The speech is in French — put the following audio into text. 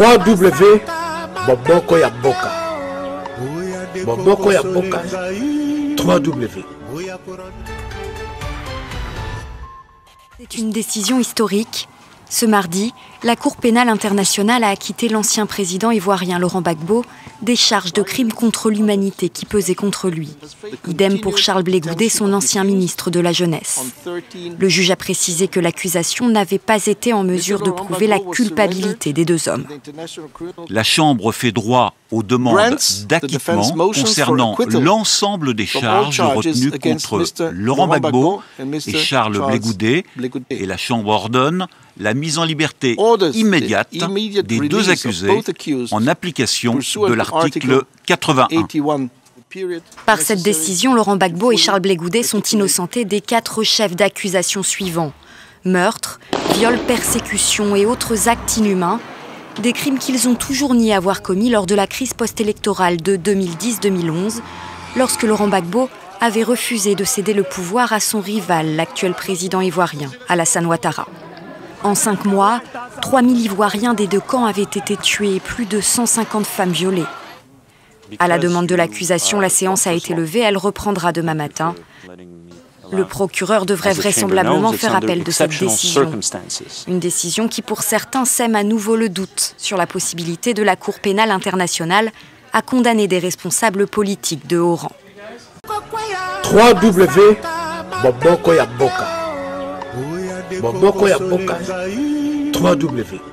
3W Boboko ya Boka. Boboko ya Boka. 3W. C'est une décision historique. Ce mardi, la Cour pénale internationale a acquitté l'ancien président ivoirien Laurent Gbagbo des charges de crimes contre l'humanité qui pesaient contre lui. Idem pour Charles Blé Goudé, son ancien ministre de la Jeunesse. Le juge a précisé que l'accusation n'avait pas été en mesure de prouver la culpabilité des deux hommes. La Chambre fait droit aux demandes d'acquittement concernant l'ensemble des charges retenues contre Laurent Gbagbo et Charles Blé Goudé, et la Chambre ordonne la mise en liberté immédiate des deux accusés en application de l'article 81. Par cette décision, Laurent Gbagbo et Charles Blé Goudé sont innocentés des 4 chefs d'accusation suivants: meurtre, viol, persécution et autres actes inhumains, des crimes qu'ils ont toujours nié avoir commis lors de la crise post-électorale de 2010-2011, lorsque Laurent Gbagbo avait refusé de céder le pouvoir à son rival, l'actuel président ivoirien, Alassane Ouattara. En 5 mois, 3000 Ivoiriens des deux camps avaient été tués et plus de 150 femmes violées. À la demande de l'accusation, la séance a été levée, elle reprendra demain matin. Le procureur devrait vraisemblablement faire appel de cette décision. Une décision qui, pour certains, sème à nouveau le doute sur la possibilité de la Cour pénale internationale à condamner des responsables politiques de haut rang. 3W Boboko ya Boka. Boboko ya Boka. 3W.